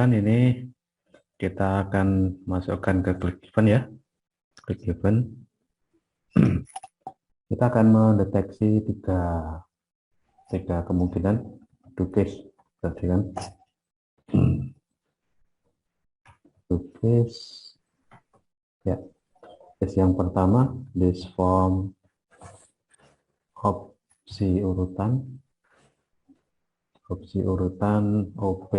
urutan ini kita akan masukkan ke klik event ya. Klik event. Kita akan mendeteksi tiga kemungkinan two case tadi kan. Two case ya. Case yang pertama, this form opsi urutan OP.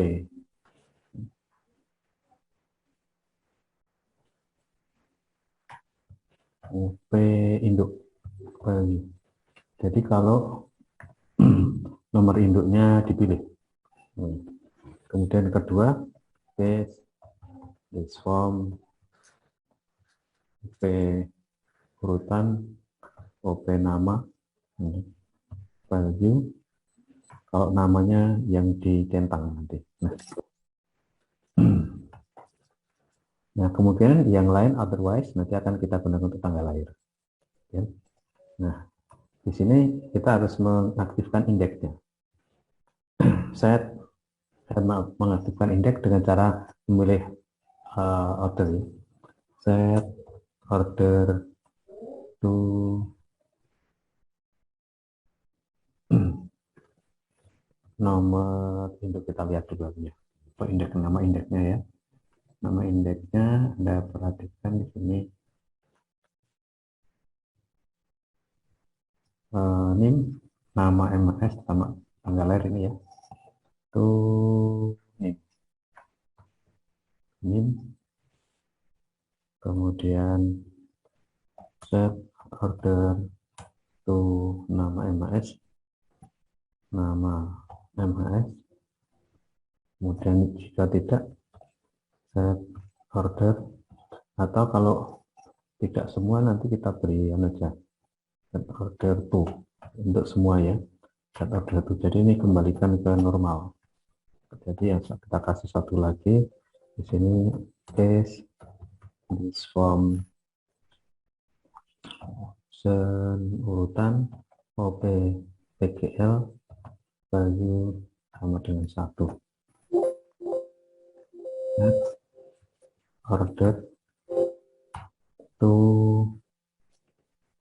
OP induk value. Jadi kalau nomor induknya dipilih. Kemudian kedua, case this form OP urutan OP nama value kalau namanya yang dicentang nanti. Nah, kemudian yang lain otherwise nanti akan kita gunakan untuk tanggal lahir. Ya. Nah, di sini kita harus mengaktifkan indeksnya. Saya mengaktifkan indeks dengan cara memilih order. Set order to nomor induk, kita lihat dulu ya. Indeks, nama indeksnya ya. Nama indeksnya Anda perhatikan di sini. NIM, nama MS sama tanggal lahir ini ya. NIM. Kemudian set order to nama MHS. Nama MHS. Kemudian jika tidak, set order, atau kalau tidak semua nanti kita beri aja set order to untuk semua ya, set order to. Jadi ini kembalikan ke normal. Jadi yang kita kasih satu lagi di sini, case this form urutan OP PGL value sama dengan 1. Order to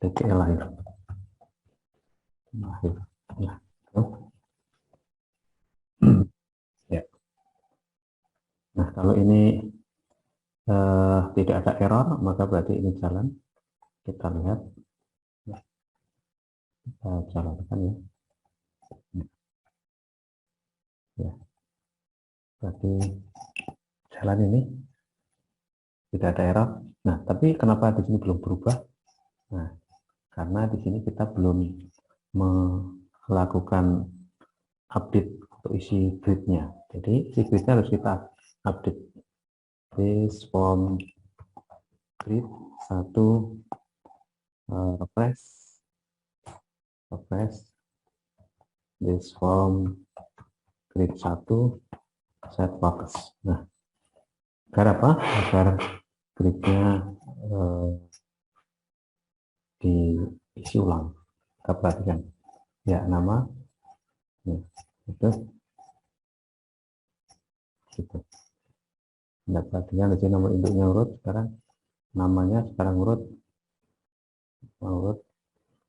PGL lahir. Ya. Ya. Nah, kalau ini tidak ada error, maka berarti ini jalan. Kita lihat. Kita jalankan ya. Ya. Berarti jalan ini tidak ada error. Nah, tapi kenapa di sini belum berubah? Nah, karena di sini kita belum melakukan update untuk isi gridnya. Jadi isi gridnya harus kita update. This form grid 1 refresh this form grid 1 set focus. Nah, agar apa? Agar gridnya diisi ulang. Kita perhatikan ya, nama ya, itu gitu. Anda perhatikan di sini nomor induknya urut, sekarang namanya sekarang urut,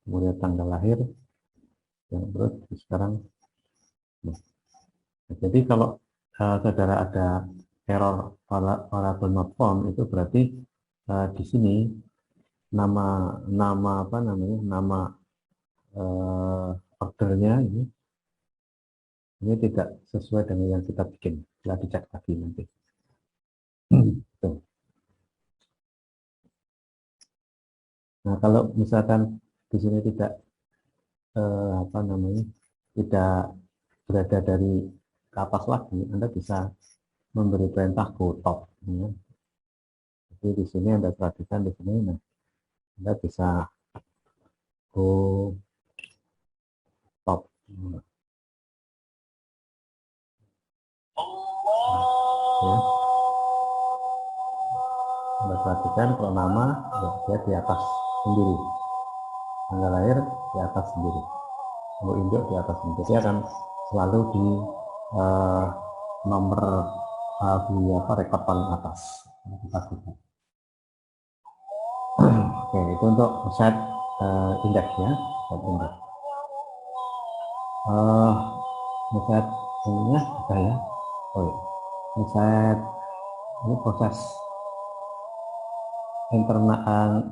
kemudian tanggal lahir yang urut sekarang. Nah, jadi kalau saudara ada error variable not found, itu berarti di sini nama ordernya ini tidak sesuai dengan yang kita bikin. Setelah dicek lagi nanti. Nah, kalau misalkan di sini tidak tidak berada dari ke atas lagi, Anda bisa memberi perintah go top. Ya. Jadi di sini Anda perhatikan di sini, nah, Anda bisa go top. Ya. Anda perhatikan kalau nama ya, dia di atas sendiri, tanggal lahir di atas sendiri, kalau induk di atas sendiri. Jadi akan selalu di nomor rekod paling atas. Kita buka. Oke, itu untuk set indeks ya, set indeks. Set ininya ada ya. Oh ya, set ini proses internal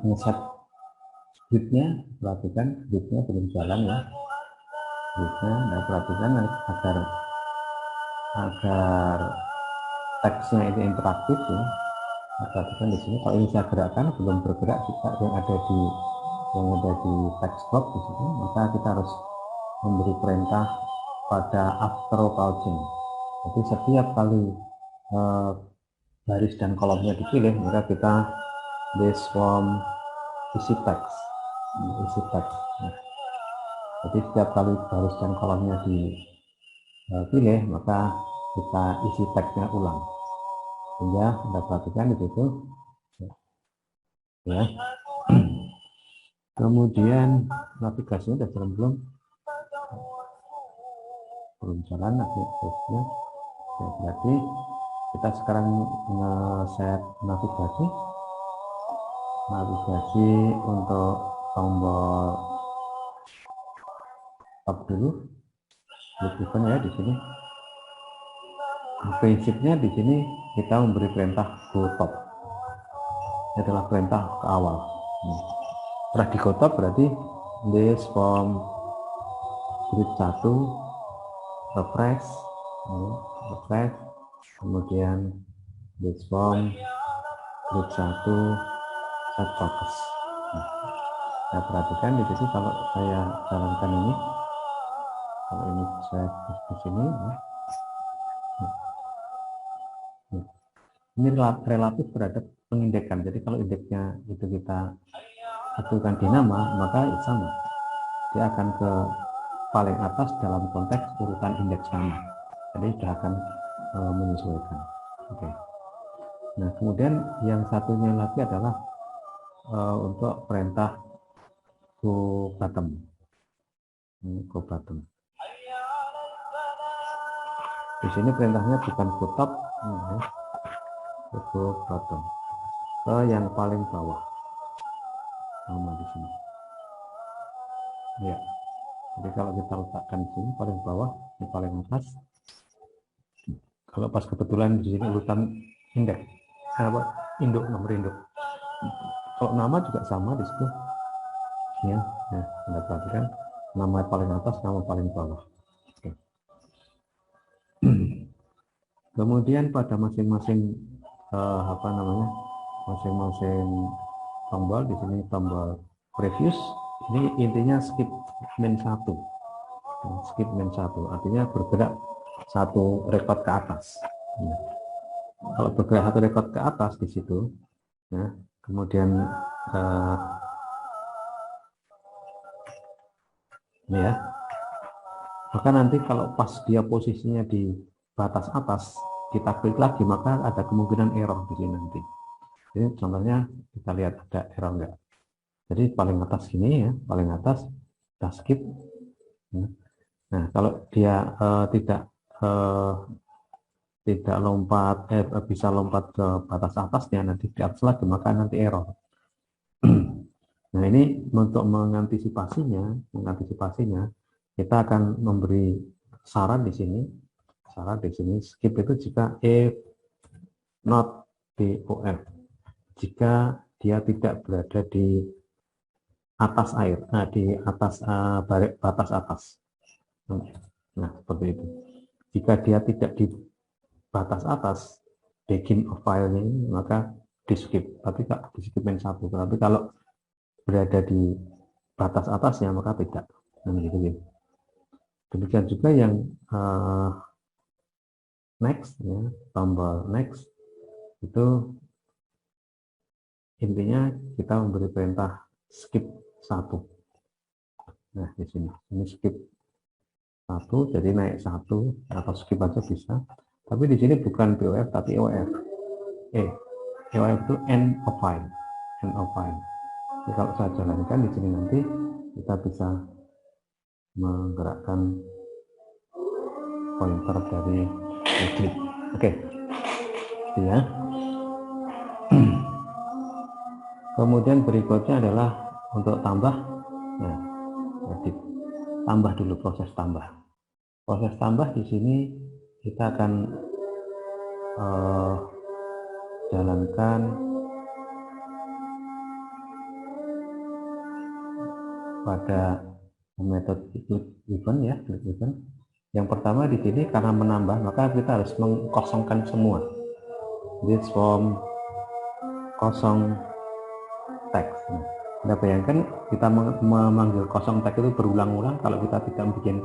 ngeset gridnya, perhatikan gridnya belum jalan ya, gridnya. Nah, perhatikan agar teksnya itu interaktif ya. Nah, perhatikan di sini kalau ini saya gerakkan belum bergerak, kita yang ada di text box di sini, maka kita harus memberi perintah pada after pausing. Jadi setiap kali baris dan kolomnya dipilih, maka kita this from isi text. Nah, jadi setiap kali baris dan kolomnya dipilih, maka kita isi teksnya ulang. Sehingga Anda perhatikan di situ ya. Kemudian navigasinya sudah jalan belum? Belum jalan navigasinya. Ya, berarti kita sekarang nge-set navigasi untuk tombol top dulu, klik event ya di sini. Prinsipnya di sini kita memberi perintah go top. Ini adalah perintah ke awal. Setelah di go top berarti this from grid 1 refresh, kemudian this from grid 1 set focus. Nah, perhatikan di sini kalau saya jalankan ini, kalau ini saya di sini, ini relatif terhadap pengindekan. Jadi kalau indeksnya itu kita aturkan di nama, maka sama, dia akan ke paling atas dalam konteks urutan indeks nama. Jadi dia akan menyesuaikan. Oke. Nah, kemudian yang satunya lagi adalah untuk perintah go bottom. Go bottom. Di sini perintahnya bukan go top, go bottom, ke yang paling bawah. Sama di sini. Ya. Jadi kalau kita letakkan di sini paling bawah, di paling atas. Kalau pas kebetulan di sini urutan indeks, induk, nomor induk. Kalau nama juga sama di situ. Ya, nah, Anda perhatikan nama paling atas, nama paling bawah. Oke. Kemudian pada masing-masing masing-masing tombol di sini tombol previous, ini intinya skip min 1. Skip min 1 artinya bergerak satu rekod ke atas. Nah, kalau bergerak satu rekod ke atas di situ, ya, kemudian ini ya, maka nanti kalau pas dia posisinya di batas atas, kita klik lagi, maka ada kemungkinan error di sini nanti. Jadi contohnya kita lihat ada error enggak. Jadi paling atas sini ya, paling atas kita skip. Nah, kalau dia tidak lompat, bisa lompat ke batas atasnya, nanti di atas lagi, maka nanti error. Nah, ini untuk mengantisipasinya, kita akan memberi saran di sini. Saran di sini skip itu jika if not BOF, jika dia tidak berada di atas air, di atas batas atas. Nah, seperti itu. Jika dia tidak di batas atas begin of file ini, maka di skip. Tapi di skip min 1. Tapi kalau berada di batas atasnya, maka tidak. Nah, gitu. Demikian juga yang next, ya, tombol next itu intinya kita memberi perintah skip 1. Nah, di sini ini skip 1, jadi naik 1 atau skip aja bisa. Tapi di sini bukan BOF tapi EOF. EOF itu end of file. End of file. Jadi kalau saya jalankan di sini nanti kita bisa menggerakkan pointer dari grid. Oke. ya. Kemudian berikutnya adalah untuk tambah. Nah, edit. Tambah dulu, proses tambah. Proses tambah di sini kita akan jalankan pada metode event ya, klik event. Yang pertama di sini karena menambah, maka kita harus mengkosongkan semua. This form kosong teks. Nah, Anda bayangkan kita memanggil kosong teks itu berulang-ulang. Kalau kita tidak bikin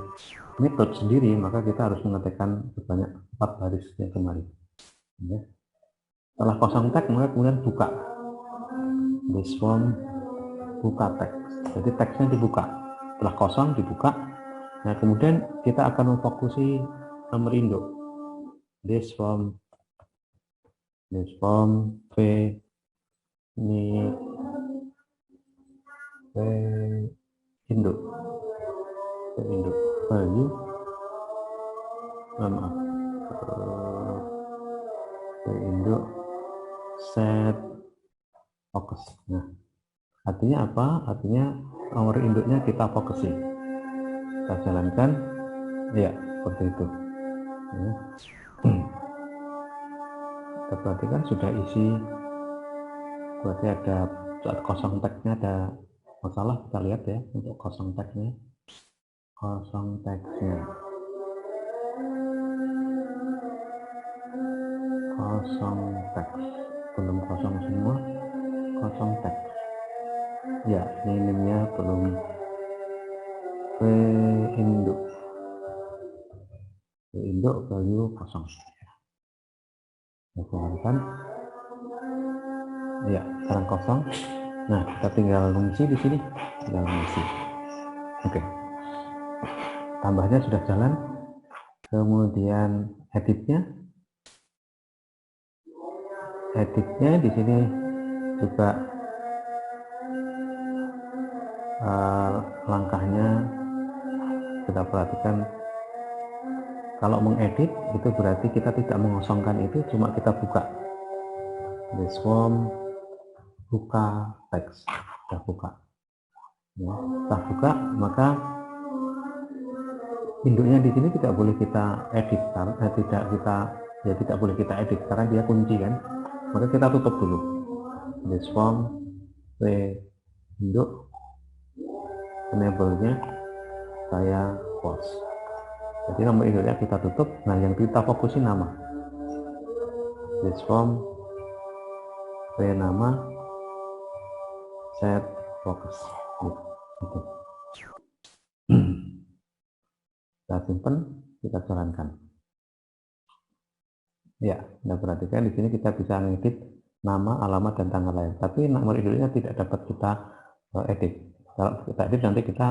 metode sendiri, maka kita harus mengetikkan sebanyak 4 baris yang kemarin. Ya. Setelah kosong teks, maka kemudian buka. This form buka teks. Jadi teksnya dibuka. Setelah kosong dibuka. Nah, kemudian kita akan memfokusi nomor induk. This form V ini induk value maaf induk set focus. Nah, artinya apa? Artinya nomor induknya kita fokusin, kita jalankan ya seperti itu ya. Kita perhatikan sudah isi, berarti ada saat kosong teksnya ada masalah. Kita lihat ya untuk kosong teksnya kosong teks belum kosong semua, kosong teks ya, minimnya belum induk value kosong. Jalankan ya, sekarang kosong. Nah, kita tinggal mengisi di sini, tinggal mengisi. Oke, tambahnya sudah jalan. Kemudian editnya di sini juga langkahnya kita perhatikan. Kalau mengedit itu berarti kita tidak mengosongkan itu, cuma kita buka. This form buka teks, kita buka. Ya, setelah buka maka induknya di sini tidak boleh kita edit karena tidak boleh kita edit karena dia kunci kan. Maka kita tutup dulu. This form induk enable-nya saya close. Jadi nomor induknya kita tutup. Nah, yang kita fokusin nama. This form nama set focus. Gitu. Kita simpan, kita jalankan. Ya, Anda perhatikan di sini kita bisa ngedit nama, alamat, dan tanggal lahir. Tapi nomor induknya tidak dapat kita edit. Kalau kita edit nanti kita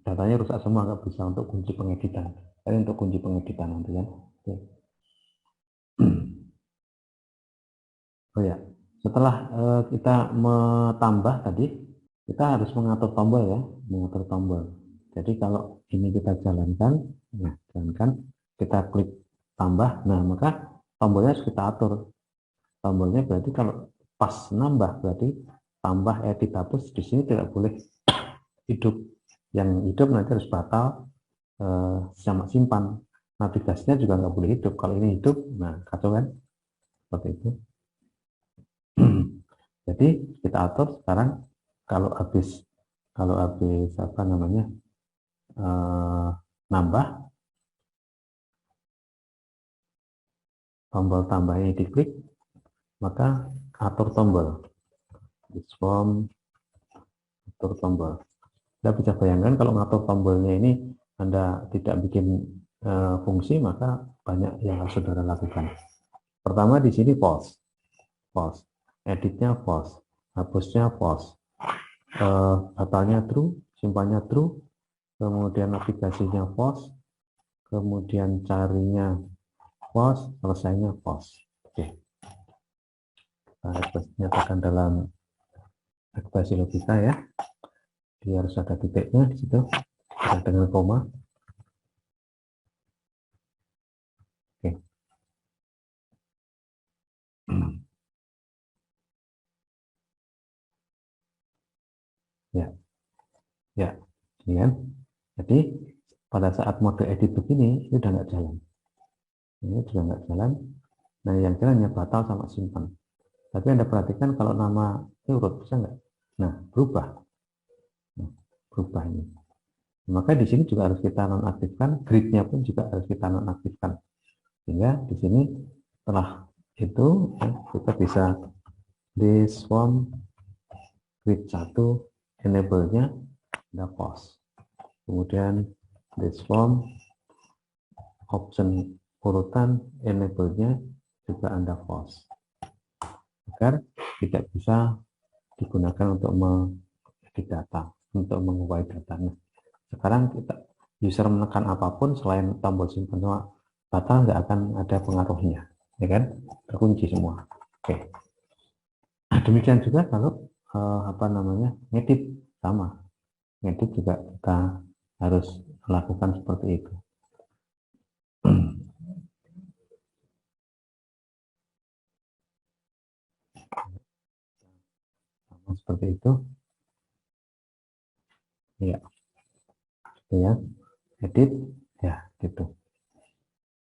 datanya rusak semua, nggak bisa untuk kunci pengeditan. Tapi untuk kunci pengeditan nanti kan. Oke. Oh ya, setelah kita menambah tadi, kita harus mengatur tombol ya, mengatur tombol. Jadi kalau ini kita jalankan, nah, kita klik tambah, nah maka tombolnya harus kita atur. Tombolnya berarti kalau pas nambah berarti tambah, edit, hapus. Di sini tidak boleh hidup. Yang hidup nanti harus batal, sama simpan. Navigasinya juga nggak boleh hidup. Kalau ini hidup, nah kacau kan? Seperti itu. Jadi kita atur sekarang kalau habis apa namanya nambah, tombol tambahnya diklik, maka atur tombol. This form atur tombol. Anda bisa bayangkan kalau ngatur tombolnya ini Anda tidak bikin fungsi, maka banyak yang harus saudara lakukan. Pertama di sini pause, editnya pause, hapusnya pause, batalnya true, simpannya true, kemudian navigasinya pause, kemudian carinya pause, selesainya pause. Oke. Kita nyatakan dalam ekspresi logika ya. Dia harus ada titiknya di situ, dengan koma. Oke. Ya, ya, ini kan. Jadi pada saat mode edit begini, ini udah nggak jalan. Ini sudah nggak jalan. Nah, yang jalan hanya batal sama simpan. Tapi Anda perhatikan kalau nama urut bisa nggak? Nah, berubah. Nah, berubah ini. Maka di sini juga harus kita nonaktifkan, gridnya pun juga harus kita nonaktifkan. Sehingga di sini setelah itu kita bisa di swarm grid 1 enable-nya ada false. Kemudian di swarm option urutan enable-nya juga Anda false. Agar tidak bisa digunakan untuk mengedit data, untuk mengubah data. Nah, sekarang kita user menekan apapun selain tombol simpan sama batal nggak akan ada pengaruhnya, ya kan? Terkunci semua. Oke. Nah, demikian juga kalau apa namanya ngedit sama, ngedit juga kita harus lakukan seperti itu. Sama seperti itu, ya, gitu ya, edit, ya, gitu.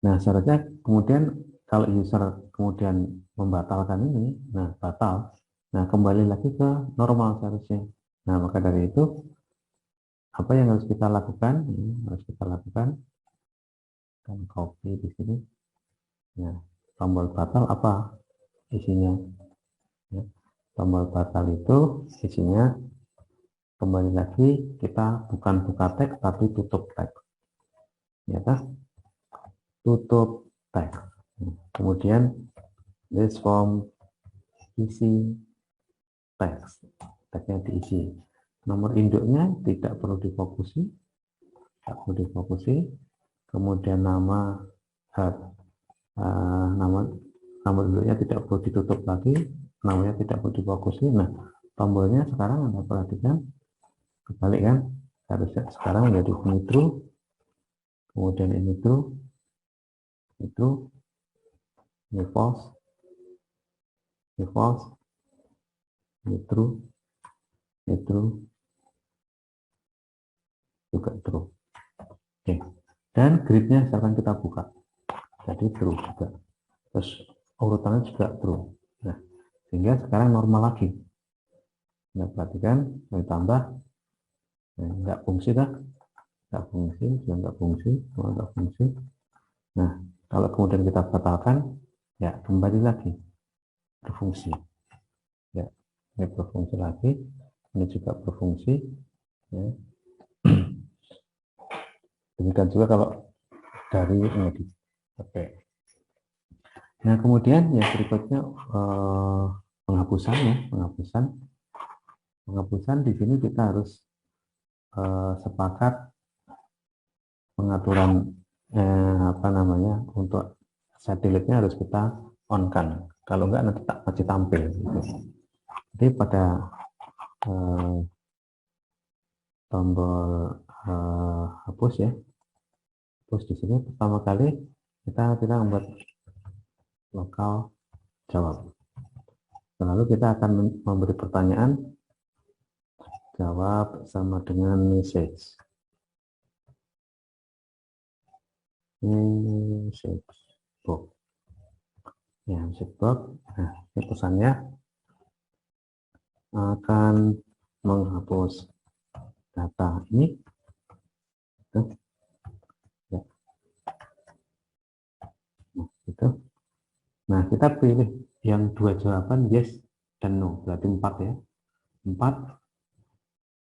Nah, seharusnya kemudian kalau user kemudian membatalkan ini, nah batal, nah kembali lagi ke normal seharusnya. Nah, maka dari itu apa yang harus kita lakukan? Harus kita lakukan kan copy di sini. Nah, tombol batal apa isinya? Ya, tombol batal itu isinya kembali lagi kita bukan buka tag tapi tutup tag. Ya kan? Tutup tag. Kemudian this form isi teks, tagnya diisi. Nomor induknya tidak perlu difokusi, tidak perlu difokusi. Kemudian nama nama nomor induknya tidak perlu ditutup lagi, namanya tidak perlu difokusi. Nah, tombolnya sekarang Anda perhatikan kebalik kan, harusnya sekarang menjadi ini true, kemudian ini true, itu ini false, ini false, ini true, ini true, juga true. Oke. Dan gridnya sekarang kita buka, jadi true juga. Terus urutannya juga true. Nah, sehingga sekarang normal lagi. Nah, perhatikan, ditambah, nah, nggak fungsi dah, nggak fungsi, sudah nggak fungsi, nggak fungsi. Nah, kalau kemudian kita batalkan, ya kembali lagi berfungsi. Ya, ini berfungsi lagi, ini juga berfungsi. Ya. Demikian juga kalau dari ini. Oke. Nah, kemudian yang berikutnya penghapusan ya, penghapusan di sini kita harus sepakat pengaturan apa namanya untuk set delete-nya harus kita on kan. Kalau enggak nanti masih tampil gitu. Jadi pada tombol hapus ya, hapus di sini pertama kali kita membuat lokal jawab. Lalu kita akan memberi pertanyaan, jawab sama dengan message. Message box. Ya, message box. Nah, ini pesannya akan menghapus data ini. Ya. Nah, itu. Nah, kita pilih yang dua jawaban yes dan no, berarti 4 ya. 4,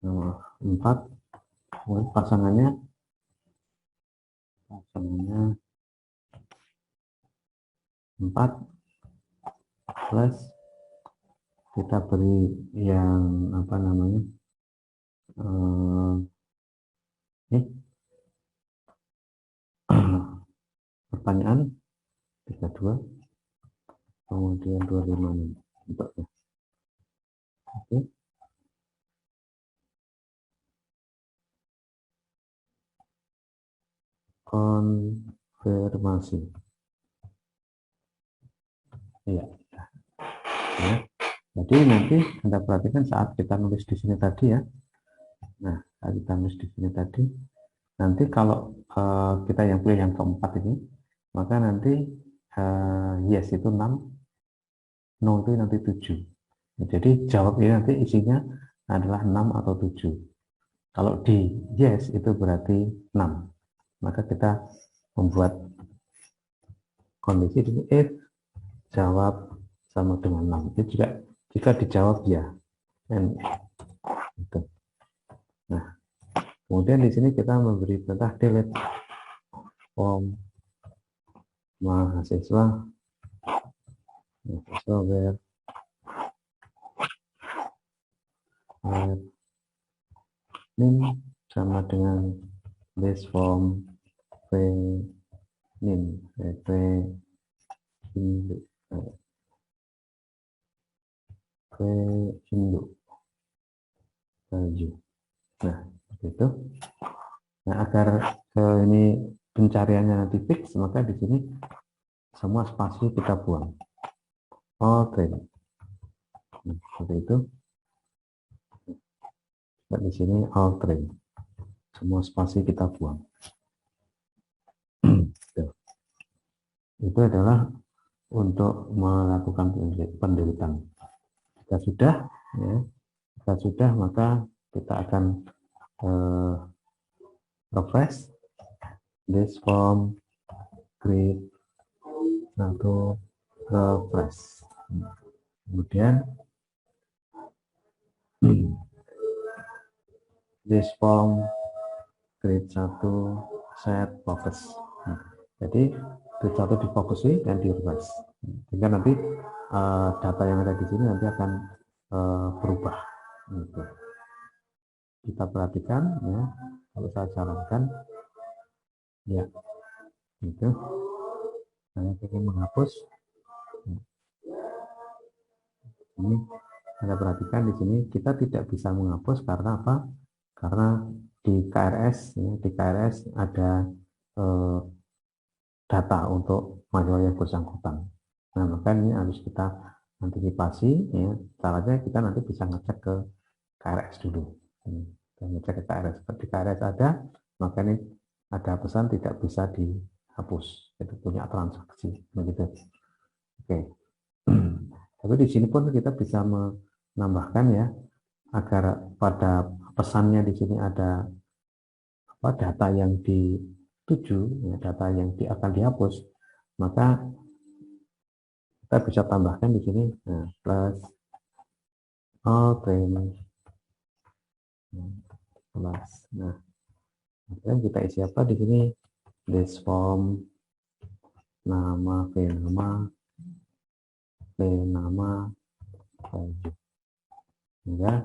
4, pasangannya 4 plus kita beri yang apa namanya pertanyaan 32 kemudian 25 bentuknya. Oke. Konfirmasi. Iya. Ya. Jadi nanti Anda perhatikan saat kita nulis di sini tadi ya. Nah, saat kita nulis di sini tadi, nanti kalau kita yang pilih yang keempat ini, maka nanti yes itu 6, no itu nanti 7. Jadi jawab ini nanti isinya adalah 6 atau 7. Kalau di yes itu berarti 6. Maka kita membuat kondisi ini if jawab sama dengan 6. Itu juga jika dijawab ya. Dan itu. Nah, kemudian di sini kita memberi perintah delete form mahasiswa where name sama dengan this form name induk value. Nah, itu. Nah, agar ini pencariannya nanti fix, maka di sini semua spasi kita buang. Oke. Nah, seperti itu. Dan di sini all train. Semua spasi kita buang. Itu adalah untuk melakukan pendilitan. Jika sudah, ya, jika sudah maka kita akan refresh this form create atau refresh. Kemudian this form create 1 set focus. Nah, jadi create 1 difokusi dan di refresh. Sehingga nanti data yang ada di sini nanti akan berubah. Gitu. Kita perhatikan ya, kalau saya jalankan ya, itu saya ingin menghapus. Ini Anda perhatikan di sini kita tidak bisa menghapus karena apa? Karena di KRS ya, di KRS ada data untuk mahasiswa yang bersangkutan. Nah, maka ini harus kita antisipasi ya. Caranya kita nanti bisa ngecek ke KRS dulu. Kita ngecek ke KRS. Di KRS ada, maka ini ada pesan tidak bisa dihapus. Itu punya transaksi begitu. Oke. Tapi di sini pun kita bisa menambahkan ya, agar pada pesannya di sini ada apa data yang dituju, ya, data yang akan dihapus, maka kita bisa tambahkan di sini nah, plus all train plus. Nah, kemudian kita isi apa di sini? This form nama nama value. Sehingga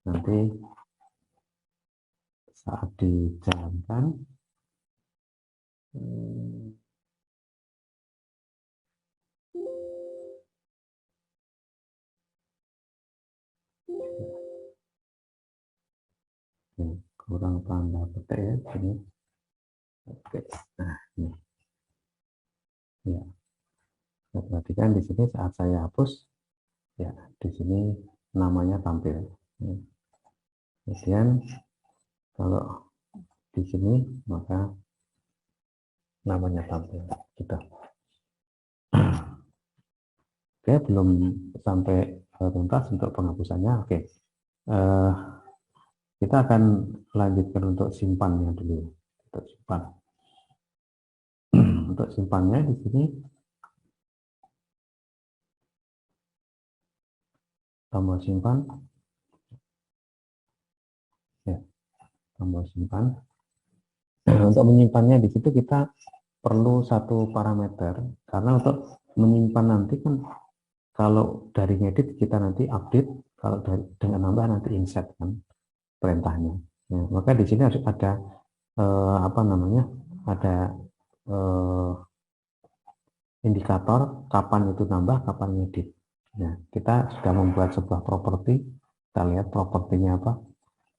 nanti saat dijalankan kurang tanda petik ya sini. Oke, nah ini ya, saya perhatikan di sini saat saya hapus ya, di sini namanya tampil ya. Kemudian kalau di sini maka namanya tampil kita. Oke, belum sampai tuntas untuk penghapusannya. Oke, kita akan lanjutkan untuk simpannya dulu. Untuk simpan. Untuk simpannya di sini tombol simpan. Ya, tombol simpan. Untuk menyimpannya di situ kita perlu satu parameter karena untuk menyimpan nanti kan kalau dari ngedit kita nanti update, kalau dengan nambah nanti insert kan perintahnya. Ya, maka di sini harus ada apa namanya? Ada indikator kapan itu nambah, kapan ngedit. Ya, kita sudah membuat sebuah properti. Kita lihat propertinya apa.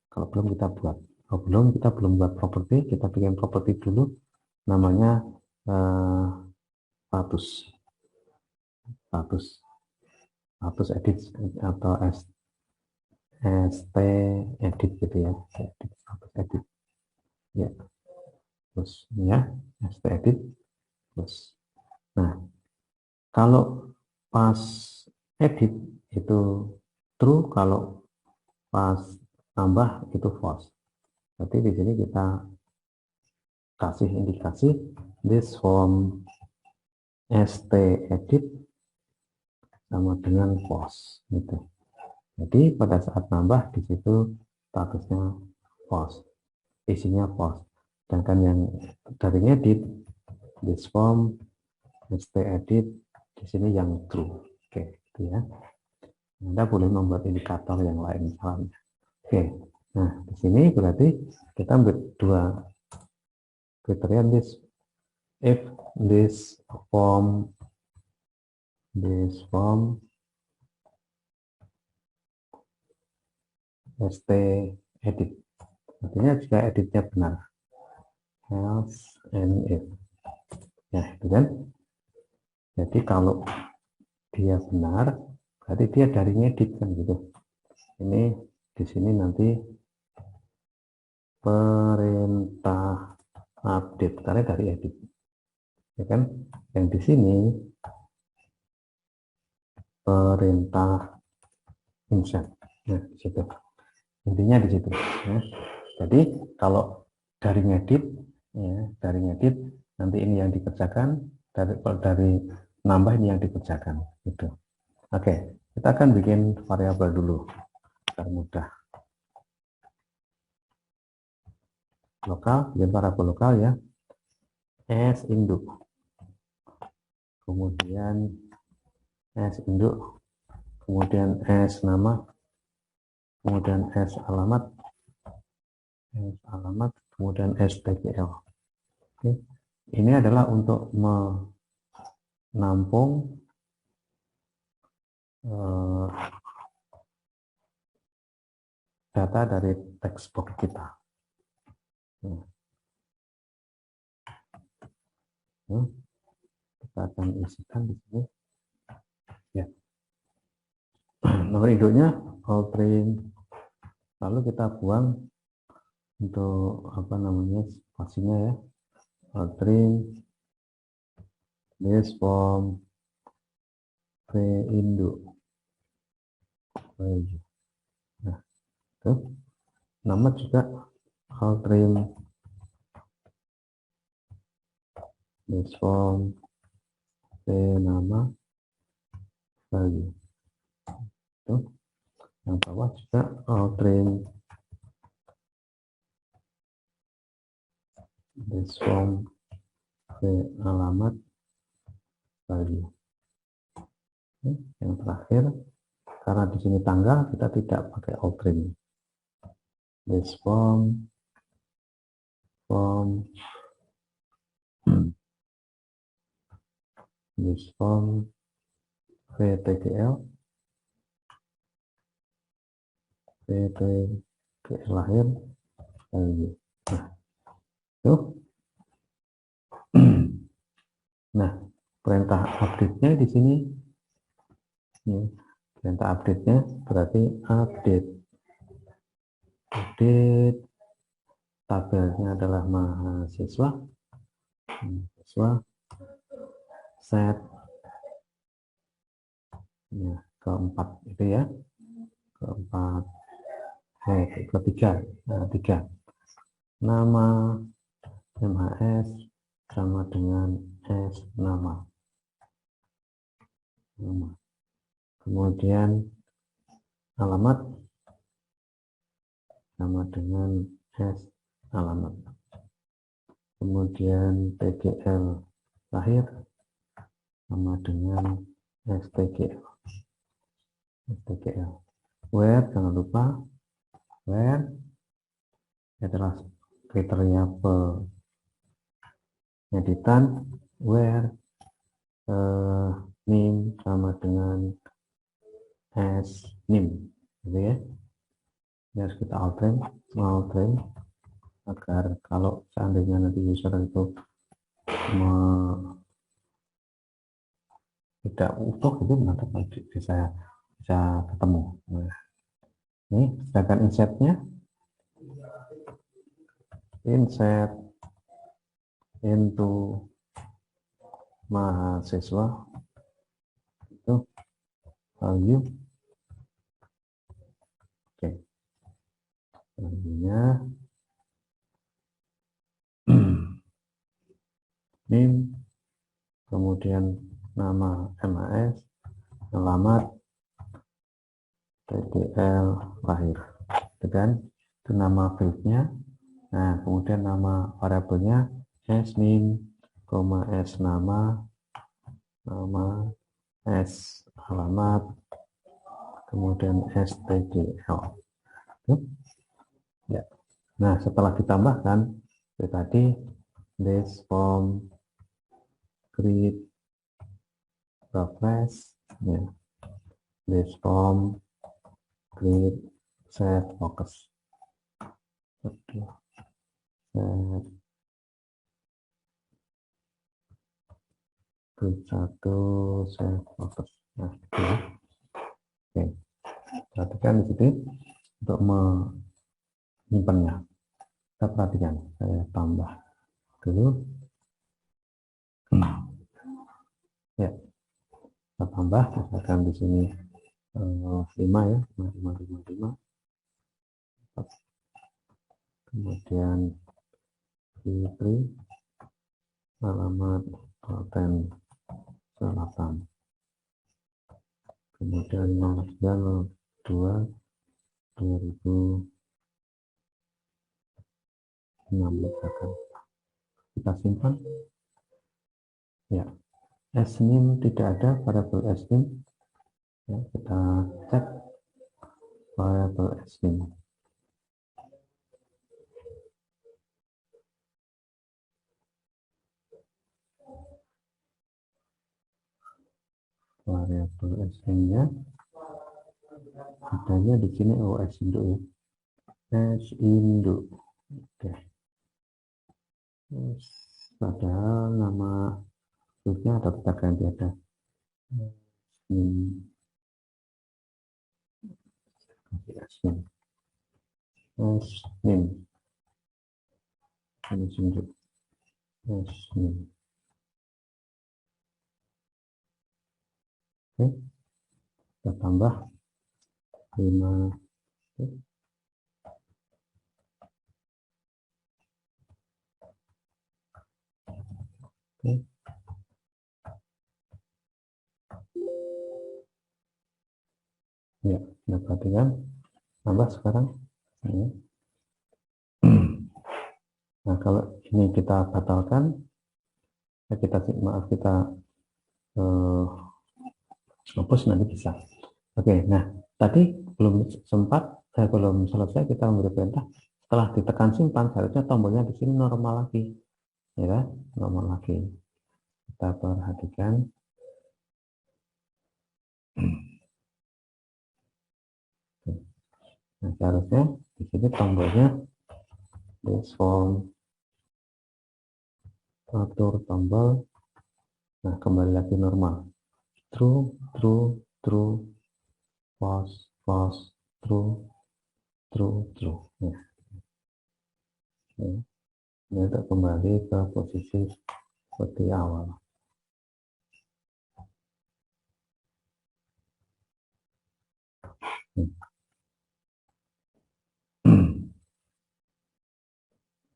Kalau belum kita buat. Kalau kita belum buat properti, kita bikin properti dulu. Namanya status. status edit atau st edit gitu ya, edit, status edit ya, terus ya st edit terus. Nah, kalau pas edit itu true, kalau pas tambah itu false. Berarti di sini kita kasih indikasi this form st edit sama dengan false gitu. Jadi pada saat nambah di situ statusnya false, isinya false. Sedangkan yang dari edit this form st edit di sini yang true. Oke, gitu ya. Anda boleh membuat indikator yang lain misalnya. Oke. Nah, di sini berarti kita ambil dua kriteria this if this form st edit, artinya jika editnya benar, else and if ya, itu kan. Jadi kalau dia benar berarti dia dari ngedit kan gitu. Ini di sini nanti perintah update karena dari edit ya kan. Yang di sini perintah insert. Nah, di situ intinya di situ ya. Jadi kalau dari ngedit ya, dari ngedit nanti ini yang dikerjakan, dari nambah ini yang dikerjakan gitu. Oke, kita akan bikin variabel dulu agar mudah. Lokal, bikin variabel lokal ya, s induk, kemudian s induk, kemudian s nama, kemudian s alamat, kemudian stgl. Oke. Ini adalah untuk menampung data dari text box kita. Kita akan isikan di sini. Ya. Nomor induknya all print, lalu kita buang untuk apa namanya spasinya ya, all print this form induk. Nah, itu nama juga all print this form nama value. Itu yang bawah juga all print this form alamat value. Yang terakhir, karena di sini tanggal, kita tidak pakai all print this form vtgl lahir value. Nah, itu. Nah, perintah update-nya di sini. Ya, perintah update-nya berarti update tabelnya adalah mahasiswa set ya, keempat itu ya, keempat ketiga, nah, 3 nama MHS sama dengan S nama, kemudian alamat sama dengan S alamat, kemudian TGL lahir sama dengan STGL. Where, jangan lupa where adalah kriteria pengeditan, where name sama dengan as name gitu ya. Ini harus kita alter agar kalau seandainya nanti user itu tidak utuh itu nanti bisa ketemu. Nah, ini sedangkan insetnya inset into mahasiswa itu value, oke, value-nya NIM, kemudian nama MAS, alamat, TTL, lahir, kan? Itu nama fieldnya. Nah, kemudian nama variabelnya S NIM, S nama S alamat, kemudian STDL. Ya. Nah, setelah ditambahkan itu tadi this form create refresh, ya. This form create set focus. Set create satu set focus. Nah, gitu. Oke. Perhatikan di sini untuk menyimpannya. Kita perhatikan, saya tambah dulu. Ya, kita tambah, misalkan di sini 5 ya, 5. Kemudian Fitri, alamat Klaten Selatan. Kemudian 0902 2006 kita simpan. Ya, SNIM tidak ada variabel SNIM. Ya, kita cek variabel SNIM. Variabel SNIM-nya adanya di sini S induk ya. S induk. Oke. Padahal nama fieldnya ada kita ganti ada SNIM. SNIM. SNIM. Ini induk. SNIM. Oke. Kita tambah 5. Oke. Ya, kita perhatikan tambah sekarang. Ya. Nah, kalau ini kita batalkan, kita hapus nanti bisa. Oke, nah tadi belum selesai kita memberi perintah. Setelah ditekan simpan, seharusnya tombolnya di sini normal lagi, ya kan? Normal lagi. Kita perhatikan. Nah, seharusnya di sini tombolnya this form, atur tombol. Nah, kembali lagi normal. True, true, true, false, false, true, true, true. Nah, ini untuk kembali ke posisi seperti awal.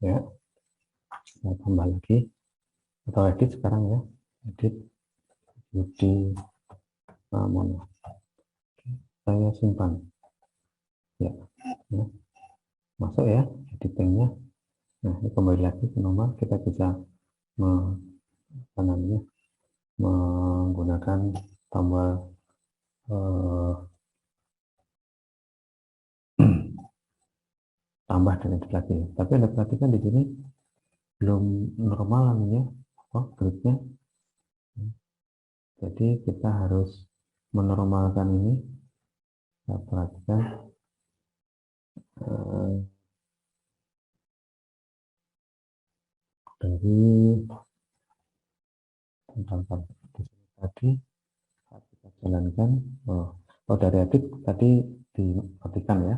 Ya, saya tambah lagi atau edit sekarang ya, edit Budi Pramono. Saya simpan. Ya, ya. Masuk ya editingnya. Nah, ini kembali lagi ke nomor, kita bisa menggunakan tombol tambah dan edit lagi. Tapi Anda perhatikan di sini belum normal namanya, gridnya. Jadi kita harus menormalkan ini. Kita perhatikan dari tadi jalankan. Oh dari edit tadi dimatikan ya.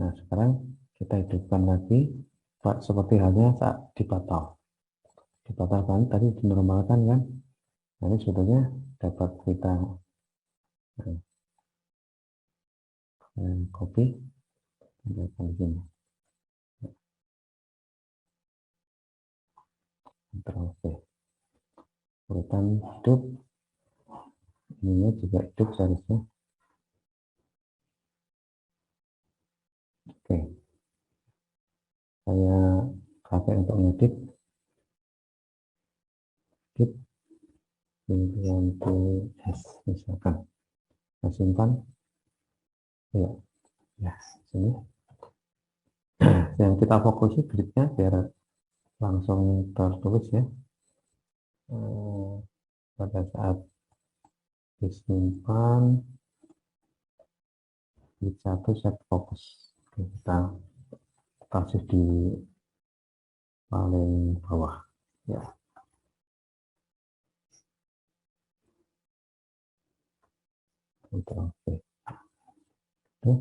Nah sekarang kita hidupkan lagi seperti halnya saat dibatalkan tadi dinormalkan kan. Nah, ini sebetulnya dapat kita copy di sini. Ctrl V. Urutan hidup ininya juga hidup seharusnya. Oke, saya pakai untuk ngedit. Edit S misalkan. Saya simpan. Ya, ya sini. Yang kita fokusi gridnya biar langsung tertulis ya. Pada saat disimpan grid 1 set fokus. Kita kasih di paling bawah ya. Ctrl V. Edit.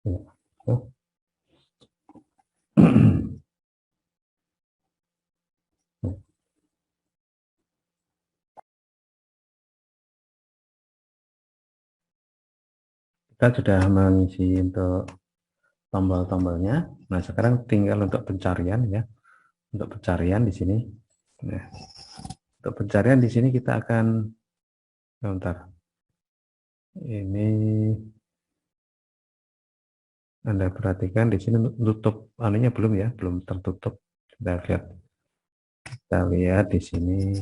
Ya. Kita sudah mengisi untuk tombol-tombolnya. Nah, sekarang tinggal untuk pencarian ya. Untuk pencarian di sini. Nah, untuk pencarian di sini kita akan bentar. Ini Anda perhatikan di sini tutup anunya belum ya, belum tertutup. Kita lihat di sini.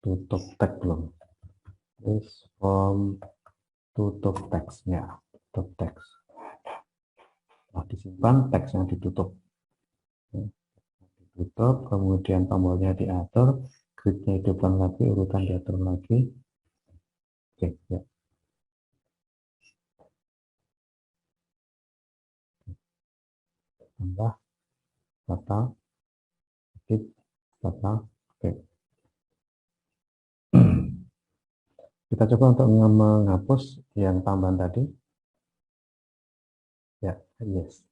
Tutup tag belum. This form tutup teksnya. Tutup teks. Nah, disimpan teksnya ditutup. Ditutup, kemudian tombolnya diatur, gridnya hidupkan lagi, urutan diatur lagi. Oke, ya. Tambah, batal, edit, batal. Oke. Kita coba untuk menghapus yang tambahan tadi. Ya, yes.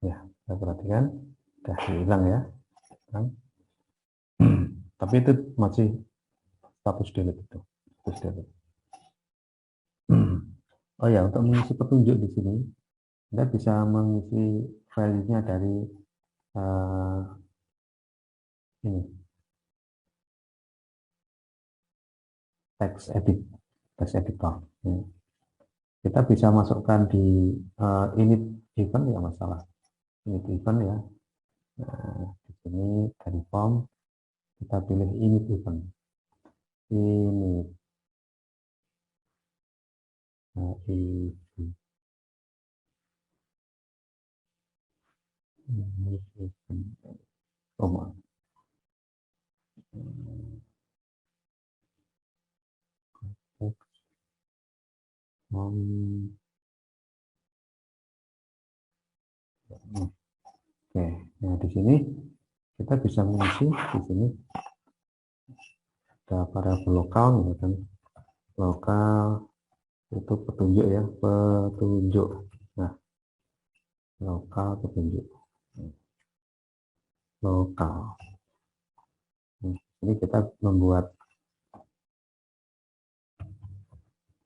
Ya, saya perhatikan, sudah hilang ya. Tapi itu masih status delete itu. Status delete. Oh ya, untuk mengisi petunjuk di sini, Anda bisa mengisi filenya dari ini text editor. Kita bisa masukkan di init event ya masalah. Init event ya. Nah, di sini dari form kita pilih init event. Init Oke, nah di sini kita bisa mengisi di sini ada variabel lokal, misalkan lokal itu petunjuk ya, petunjuk. Nah, lokal petunjuk, lokal. Nah, ini kita membuat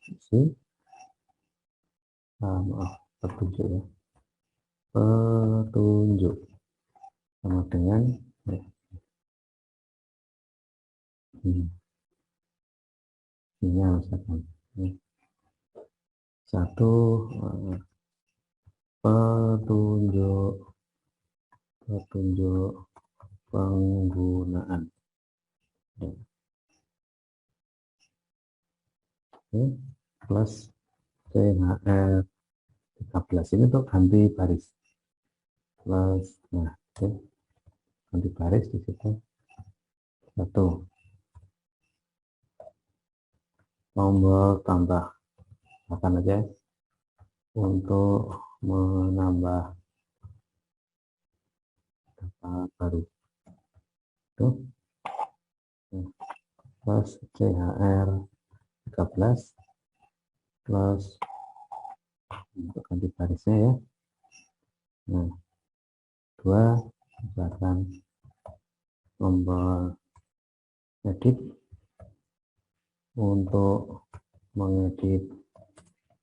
isi, maaf, petunjuk ya, petunjuk sama dengan ya, ini misalkan ini. Satu petunjuk penggunaan. Oke, plus CHR 13 ini untuk ganti baris. Plus, nah, oke, ganti baris di situ. Satu. tombol tambah, akan aja untuk menambah data baru itu plus CHR 13 plus untuk ganti barisnya ya. Nah, 2 misalkan tombol edit untuk mengedit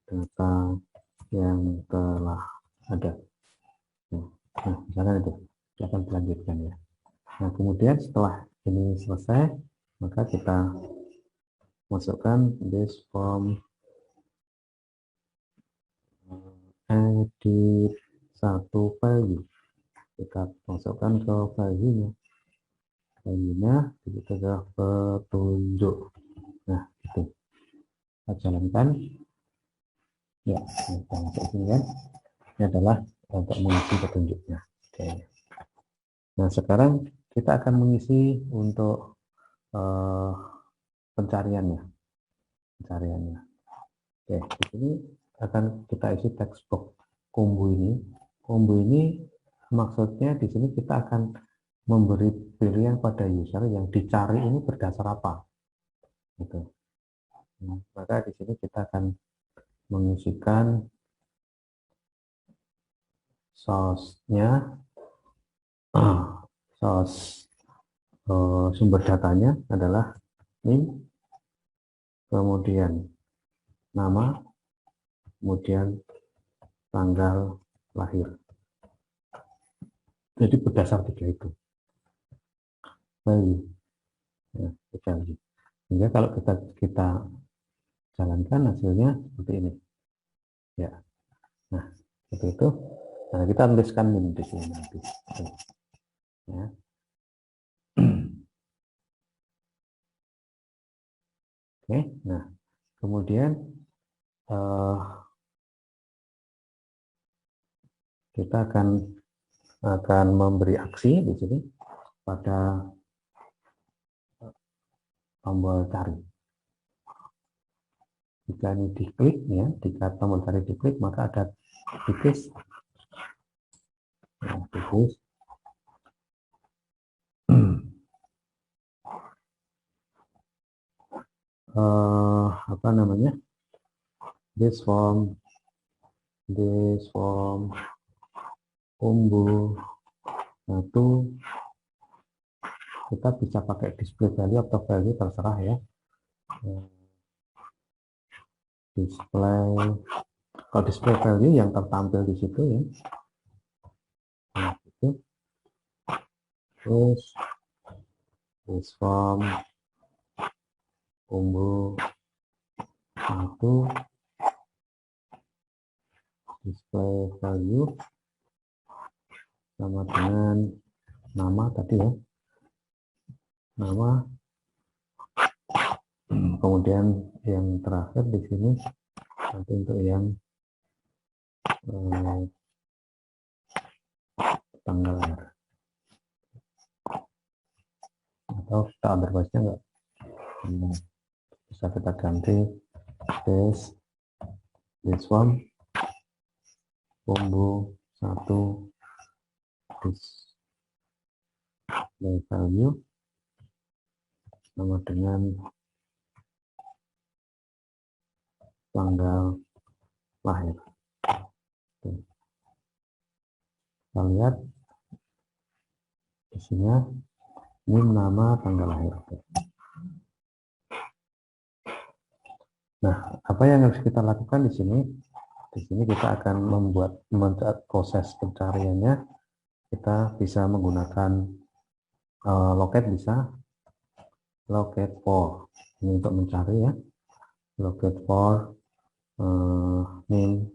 data yang telah ada. Nah, misalkan itu kita akan melanjutkan ya. Nah, kemudian setelah ini selesai, maka kita masukkan this form edit satu value. Kita masukkan ke value-nya. Value-nya itu adalah petunjuk. Nah, itu kita jalankan. Ya, kita masuk sini kan. Ini adalah untuk mengisi petunjuknya. Oke. Nah, sekarang kita akan mengisi untuk pencariannya. Oke, di sini akan kita isi text box combo ini. Combo ini maksudnya di sini kita akan memberi pilihan pada user yang dicari ini berdasar apa. Gitu. Nah, maka di sini kita akan mengisikan source-nya, source sumber datanya adalah name, kemudian nama, kemudian tanggal lahir. Jadi berdasar tiga itu. Value. Ya, value. Sehingga kalau kita jalankan hasilnya seperti ini. Ya. Nah, seperti itu. Nah, kita tuliskan min di sini nanti. Ya. Oke, nah kemudian kita akan memberi aksi di sini pada tombol cari. Jika ini diklik ya, jika tombol cari diklik maka ada titik, nah, titik. Apa namanya? This form combo satu, kita bisa pakai display value atau value terserah ya. Kalau display value yang tertampil di situ ya. Nah, itu. Terus this form combo satu display value sama dengan nama tadi ya, nama, kemudian yang terakhir di sini nanti untuk yang tanggal lahir, atau kita otherwise-nya enggak bisa kita ganti this one combo satu display value sama dengan tanggal lahir. Kita lihat isinya ini nama, tanggal lahir. Nah, apa yang harus kita lakukan di sini? Di sini kita akan membuat proses pencariannya. Kita bisa menggunakan locate, bisa locate for ini untuk mencari ya. Locate for name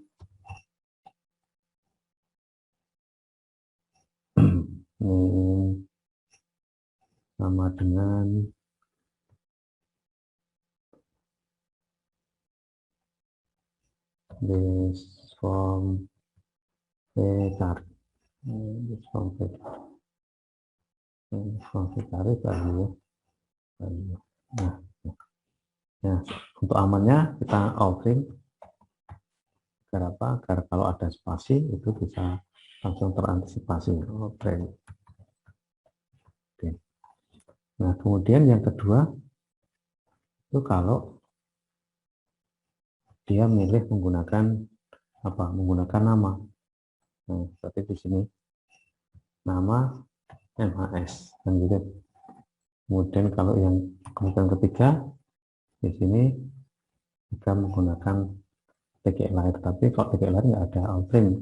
name sama dengan this form cari, this form cari value. Nah, Ya, untuk amannya kita altering agar apa? Agar kalau ada spasi itu bisa langsung terantisipasi. Altering. Oke. Nah, kemudian yang kedua itu kalau dia milih menggunakan apa? Menggunakan nama. Nah, seperti di sini nama MHS dan gitu. Kemudian kalau yang kemudian ketiga di sini jika menggunakan TGL lahir, tapi kalau TGL lahir nggak ada altering.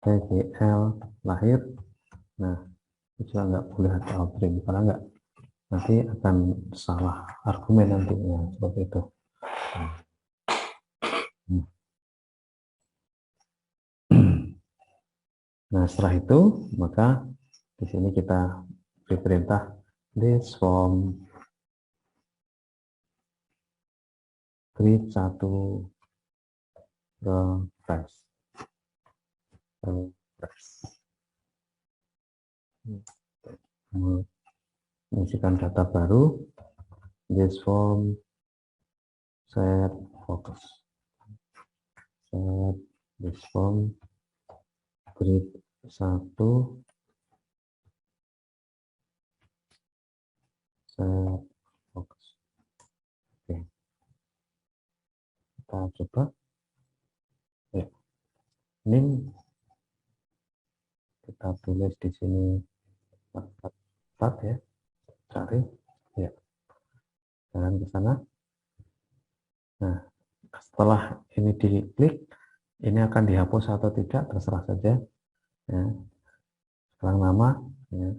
TGL lahir, nah itu juga nggak boleh ada altering karena nggak, nanti akan salah argumen nantinya seperti itu. Nah setelah itu maka di sini kita beri perintah this from grid 1 refresh. Mengisikan data baru, this form set focus, set this form grid 1 set focus. Oke, kita coba ya. Ini kita tulis di sini start ya, cari ya, jalan ke sana. Nah setelah ini diklik, ini akan dihapus atau tidak terserah saja ya. Sekarang nama ya,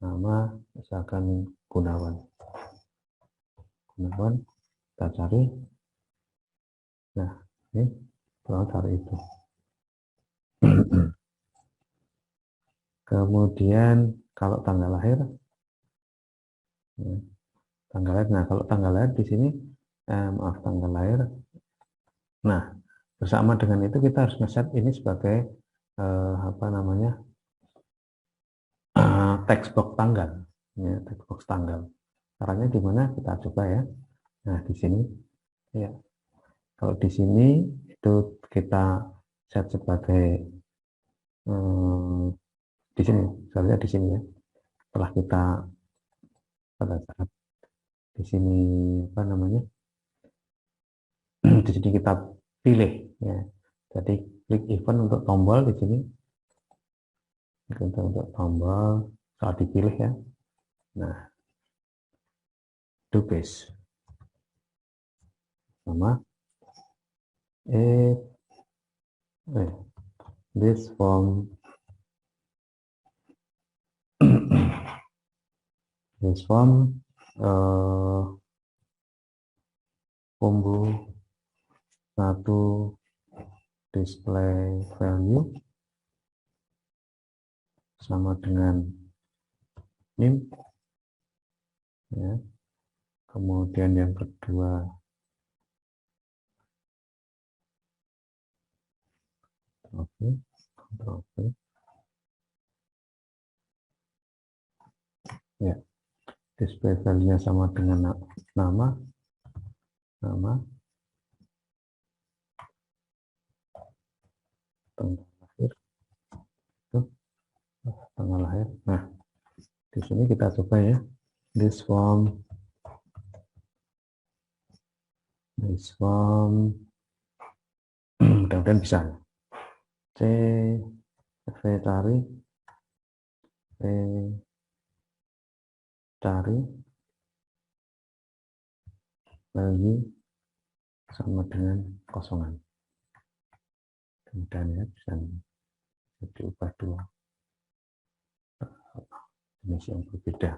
nama misalkan Gunawan, kita cari. Nah ini kalau cari itu. Kemudian kalau tanggal lahir ya, tanggal lahir. Nah kalau tanggal lahir di sini maaf, tanggal lahir. Nah bersama dengan itu kita harus nge-set ini sebagai apa namanya, text box tanggal ya, text box tanggal. Caranya gimana, kita coba ya. Nah di sini ya, kalau di sini itu kita set sebagai di sini, misalnya di sini ya, setelah kita pada saat di sini apa namanya, di sini kita pilih ya, jadi klik event untuk tombol di sini, untuk tombol saat dipilih ya. Nah do base sama this form this form combo 1 display value sama dengan name ya. Kemudian yang kedua oke ya, display value-nya sama dengan nama tanggal lahir itu, tanggal lahir. Nah di sini kita coba ya, this form mudah-mudahan bisa. C V cari value sama dengan kosongan, kemudian ya bisa diubah dua jenis yang berbeda.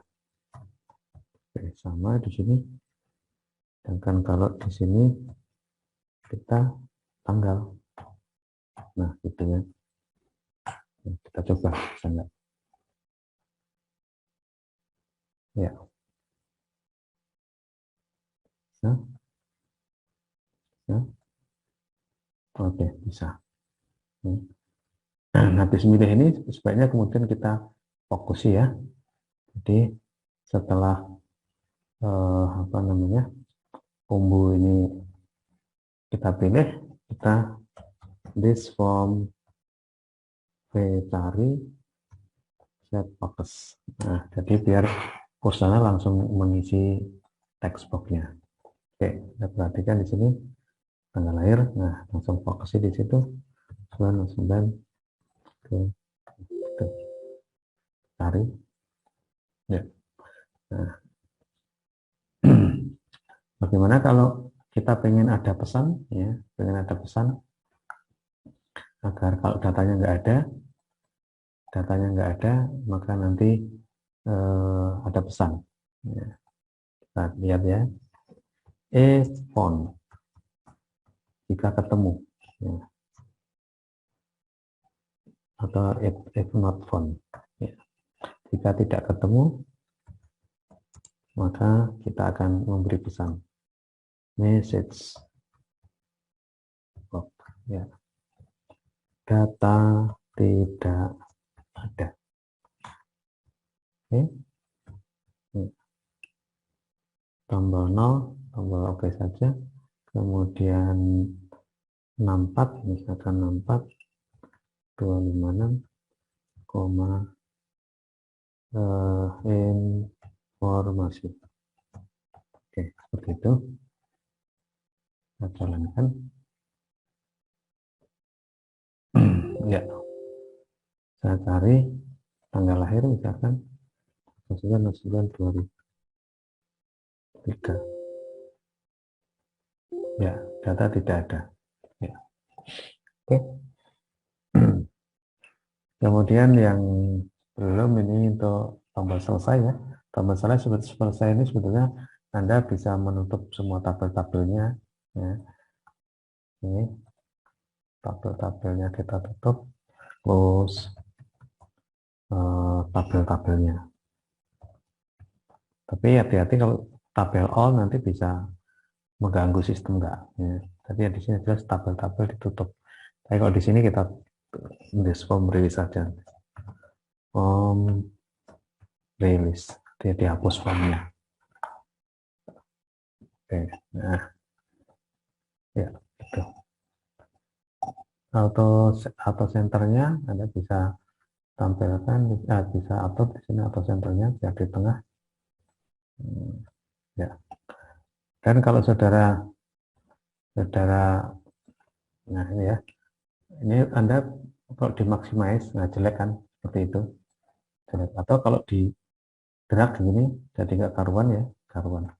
Oke, sama di sini. Sedangkan kalau di sini kita tanggal, nah gitu ya. Kita coba bisa enggak ya, ya. Oke bisa. Nah habis milih ini sebaiknya kemudian kita fokus ya. Jadi setelah apa namanya, combo ini kita pilih, kita this form v cari set focus. Nah, jadi biar kursornya langsung mengisi text boxnya. Oke, kita perhatikan di sini tanggal lahir. Nah, langsung fokusnya di situ 9 ke cari. Ya. Nah, bagaimana kalau kita pengen ada pesan, ya, pengen ada pesan agar kalau datanya nggak ada, maka nanti ada pesan. Ya, kita lihat ya, phone jika ketemu, ya, atau if not found. Ya. Jika tidak ketemu, maka kita akan memberi pesan message box, ya, data tidak ada. Oke, ya. Tombol 0, tombol oke saja. Kemudian 64, misalkan 64 256, informasi. Oke, seperti itu. Kita jalankan. Ya, saya cari tanggal lahir misalkan 9/9/2003. Ya, data tidak ada. Ya. Oke. Kemudian yang belum ini untuk tombol selesai ya. Tombol selesai ini sebetulnya Anda bisa menutup semua tabel-tabelnya. Ya. Ini tabel-tabelnya kita tutup, close tabel-tabelnya. Tapi hati-hati kalau tabel all nanti bisa mengganggu sistem enggak. Ya. Tapi di sini jelas tabel-tabel ditutup. Tapi kalau di sini kita this form release saja. Form release, dia dihapus formnya. Oke, nah, ya itu. Auto centernya Anda bisa tampilkan, bisa atur di sini auto centernya biar di tengah. Ya. Dan kalau saudara, nah ini ya, ini Anda kalau dimaximize, nah jelek kan, seperti itu, jelek. Atau kalau di drag gini, jadi nggak karuan ya, karuan,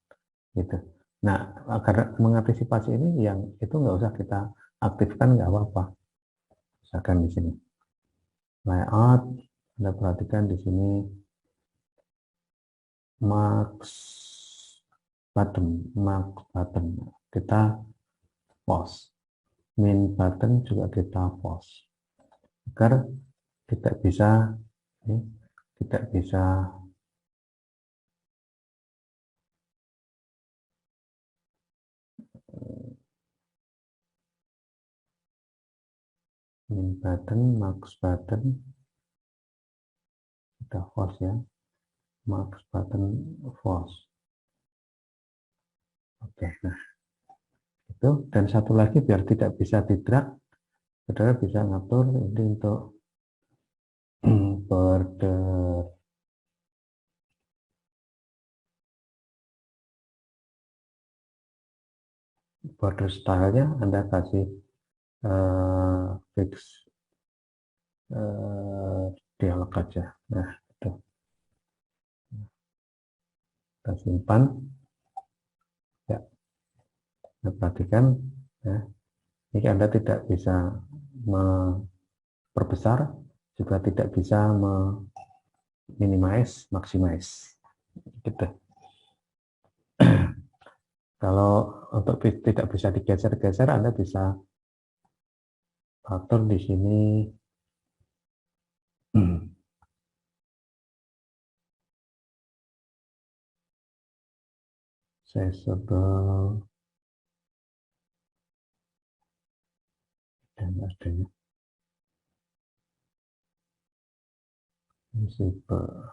gitu. Nah, agar mengantisipasi ini, yang itu nggak usah kita aktifkan, nggak apa-apa. Misalkan di sini layout, Anda perhatikan di sini max button kita pause, min button juga kita pause agar tidak bisa tidak bisa min button, max button kita pause ya, max button pause. Oke, nah itu. Dan satu lagi biar tidak bisa di drag, saudara bisa ngatur ini untuk border stylenya Anda kasih fix dialog aja. Nah itu kita simpan ya. Nah, perhatikan ya, ini Anda tidak bisa memperbesar, juga tidak bisa minimize, maximize gitu. Kalau untuk tidak bisa digeser-geser, Anda bisa atur di sini sizeable dan adanya visible,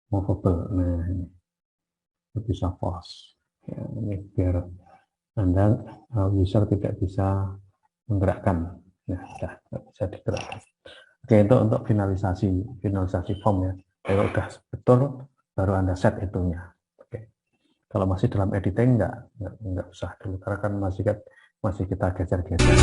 movable. Nah ini bisa false. Ya, ini biar Anda user tidak bisa menggerakkan. Ya, sudah nggak bisa digerakkan. Oke, itu untuk finalisasi form ya. Kalau udah betul, baru Anda set itunya. Oke. Kalau masih dalam editing nggak usah dulu, karena kan masih kita geser-geser.